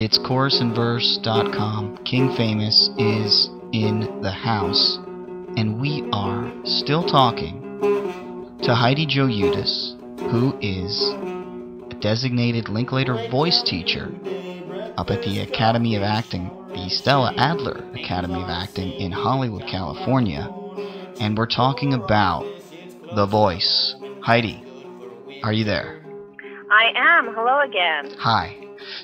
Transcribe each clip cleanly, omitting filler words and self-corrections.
It's chorusinverse.com. King Famous is in the house, and we are still talking to Heidi Jo Yudis, who is a designated Linklater voice teacher up at the Academy of Acting, the Stella Adler Academy of Acting in Hollywood, California, and we're talking about The Voice. Heidi, are you there? I am. Hello again. Hi.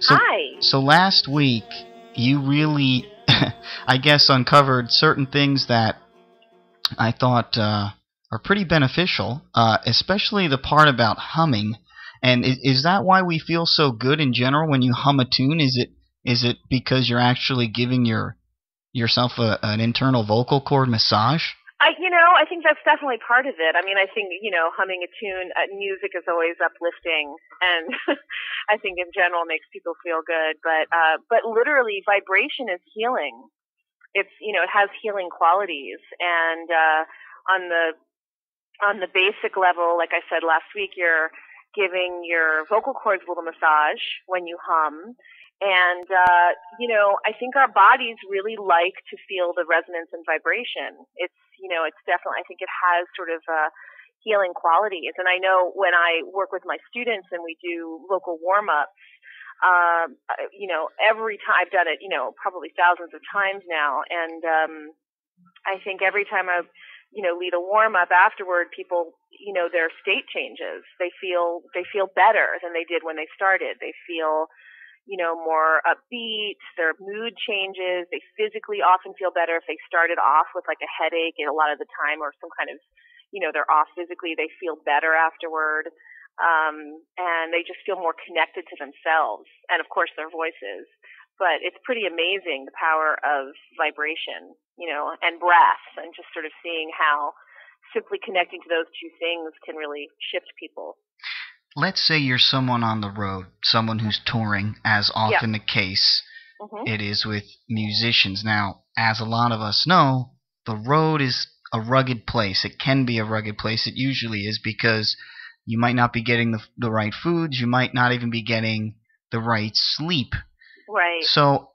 Hi. So last week, you really, I guess, uncovered certain things that I thought are pretty beneficial, especially the part about humming. And is that why we feel so good in general when you hum a tune? Is it because you're actually giving yourself an internal vocal cord massage? I think that's definitely part of it. I mean, I think, humming a tune, music is always uplifting, and I think in general makes people feel good. But literally, vibration is healing. It has healing qualities, and on the basic level, like I said last week, you're giving your vocal cords a little massage when you hum. And, I think our bodies really like to feel the resonance and vibration. It's definitely, I think it has sort of healing qualities. And I know when I work with my students and we do vocal warm-ups, every time I've done it, probably thousands of times now. And I think every time I lead a warm-up afterward, people, their state changes. They feel better than they did when they started. They feel more upbeat, their mood changes, they physically often feel better if they started off with like a headache and a lot of the time, or some kind of, they're off physically, they feel better afterward, and they just feel more connected to themselves and of course their voices. But it's pretty amazing the power of vibration, and breath, and just sort of seeing how simply connecting to those two things can really shift people. Let's say you're someone on the road, someone who's touring, as often the case it is with musicians. Now, as a lot of us know, the road is a rugged place. It can be a rugged place. It usually is, because you might not be getting the right foods. You might not even be getting the right sleep. Right. So,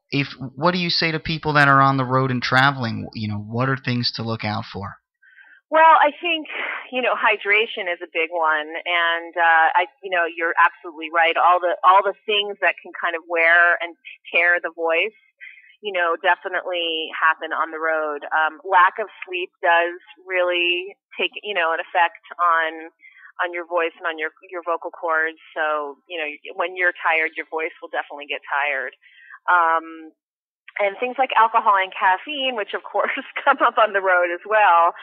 what do you say to people that are on the road and traveling? What are things to look out for? Well, I think, hydration is a big one, and you're absolutely right. All the things that can kind of wear and tear the voice, definitely happen on the road. Lack of sleep does really take, an effect on your voice and on your vocal cords. So, when you're tired, your voice will definitely get tired. And things like alcohol and caffeine, which of course come up on the road as well,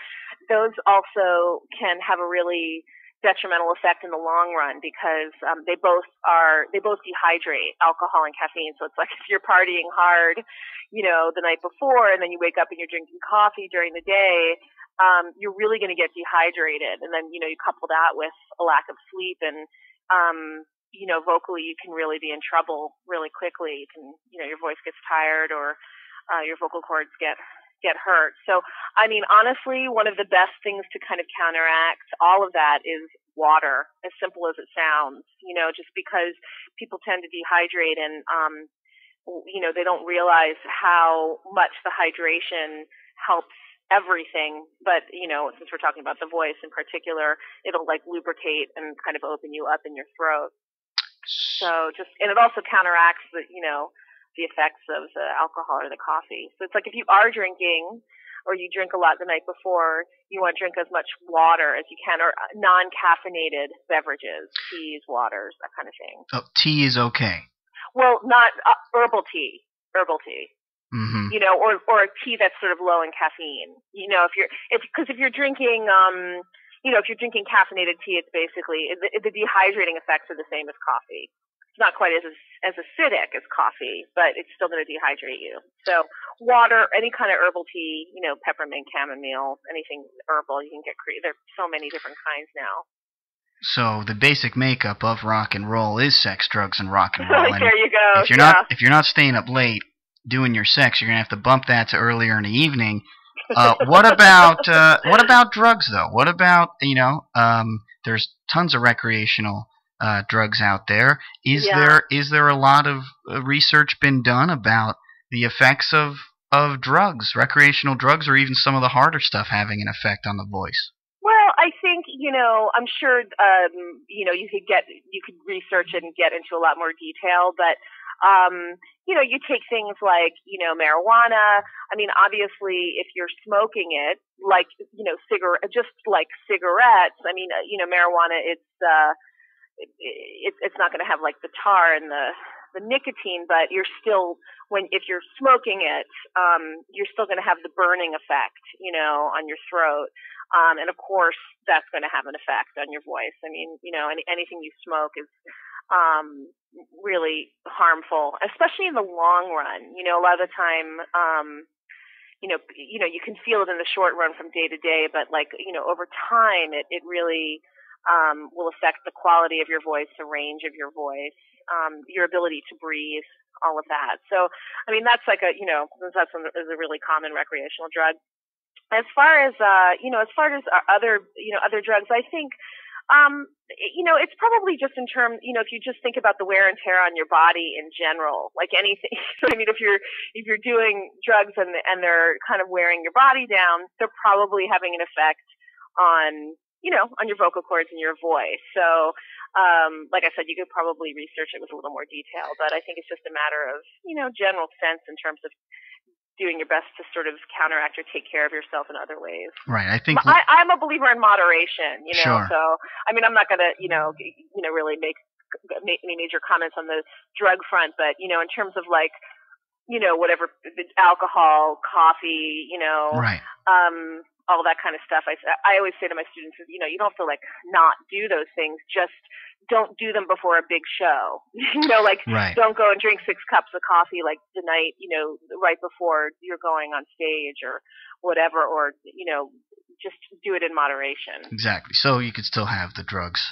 those also can have a really detrimental effect in the long run, because they both dehydrate, alcohol and caffeine. So it's like if you're partying hard, the night before, and then you wake up and you're drinking coffee during the day, you're really going to get dehydrated. And then, you couple that with a lack of sleep, and vocally you can really be in trouble really quickly. You can, your voice gets tired, or your vocal cords get hurt. So, I mean, honestly, one of the best things to kind of counteract all of that is water, as simple as it sounds, just because people tend to dehydrate, and, they don't realize how much the hydration helps everything. But, since we're talking about the voice in particular, it'll like lubricate and kind of open you up in your throat. So and it also counteracts the effects of the alcohol or the coffee. So it's like if you are drinking, or you drink a lot the night before, you want to drink as much water as you can, or non-caffeinated beverages, teas, waters, that kind of thing. Oh, tea is okay. Well, not herbal tea. Mm-hmm. Or a tea that's sort of low in caffeine. Because if you're drinking, if you're drinking caffeinated tea, it's basically the dehydrating effects are the same as coffee. It's not quite as acidic as coffee, but it's still going to dehydrate you. So water, any kind of herbal tea, peppermint, chamomile, anything herbal, you can get there's so many different kinds now. So the basic makeup of rock and roll is sex, drugs, and rock and roll. And there you go. If you're not staying up late doing your sex, you're gonna have to bump that to earlier in the evening. What about drugs though? What about there's tons of recreational drugs out there. Is Yeah. there a lot of research been done about the effects of drugs, recreational drugs, or even some of the harder stuff having an effect on the voice? Well, I think, I'm sure, you could research it and get into a lot more detail, but, you take things like, marijuana. I mean, obviously, if you're smoking it, like, just like cigarettes, I mean, marijuana, it's not going to have like the tar and the nicotine, but you're still, if you're smoking it, you're still going to have the burning effect, on your throat. And of course, that's going to have an effect on your voice. I mean, anything you smoke is really harmful, especially in the long run. A lot of the time, you can feel it in the short run from day to day, but like, over time, it really will affect the quality of your voice, the range of your voice, your ability to breathe, all of that. So, I mean, that's like is a really common recreational drug. As far as other drugs, I think, it's probably just in terms, if you just think about the wear and tear on your body in general, like anything. I mean, if you're doing drugs and they're kind of wearing your body down, they're probably having an effect on your vocal cords and your voice. So, like I said, you could probably research it with a little more detail, but I think it's just a matter of, general sense in terms of doing your best to sort of counteract or take care of yourself in other ways. Right. I think I'm a believer in moderation, Sure. So, I mean, I'm not going to, really make any major comments on the drug front, but, in terms of like, whatever, alcohol, coffee, Right. All that kind of stuff. I always say to my students, you don't have to like not do those things. Just don't do them before a big show. Right. Don't go and drink 6 cups of coffee like the night, right before you're going on stage or whatever, or, just do it in moderation. Exactly. So you could still have the drugs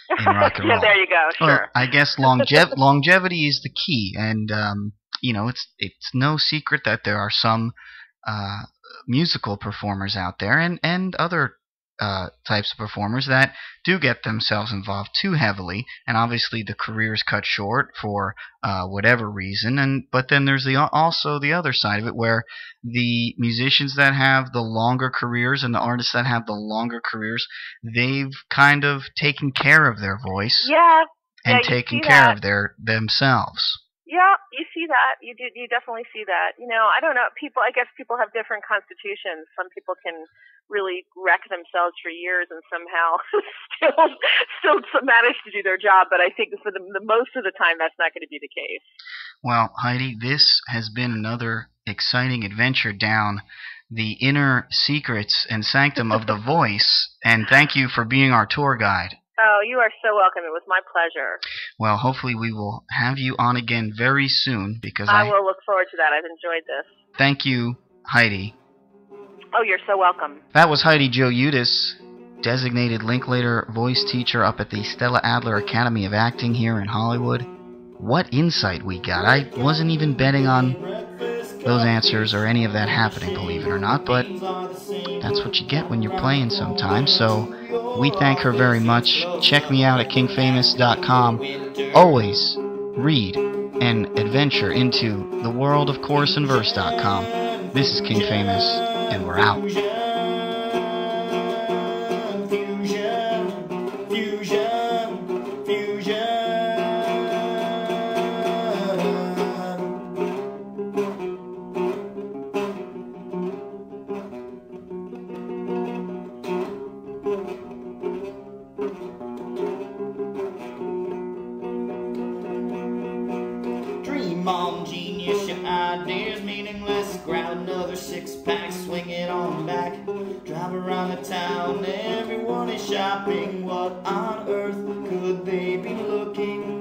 in rock and roll. Yeah, there you go. Sure. Well, I guess longevity is the key, and it's no secret that there are some musical performers out there and other types of performers that do get themselves involved too heavily, and obviously the career is cut short for whatever reason. But then there's also the other side of it, where the musicians that have the longer careers and the artists that have the longer careers, they've kind of taken care of their voice, and taken care of themselves. Yeah, you see that. You do. You definitely see that. I don't know. I guess people have different constitutions. Some people can really wreck themselves for years and somehow still manage to do their job. But I think for the most of the time, that's not going to be the case. Well, Heidi, this has been another exciting adventure down the inner secrets and sanctum of the voice. And thank you for being our tour guide. Oh, you are so welcome. It was my pleasure. Well, hopefully we will have you on again very soon, because I will look forward to that. I've enjoyed this. Thank you, Heidi. Oh, you're so welcome. That was Heidi Jo Yudis, designated Linklater voice teacher up at the Stella Adler Academy of Acting here in Hollywood. What insight we got. I wasn't even betting on those answers or any of that happening, believe it or not, but that's what you get when you're playing sometimes. So we thank her very much. Check me out at kingfamous.com. Always read and adventure into the world of chorusandverse.com. This is King Famous, and we're out. Mom, genius, your ideas meaningless. Grab another 6-pack, swing it on back. Drive around the town, everyone is shopping. What on earth could they be looking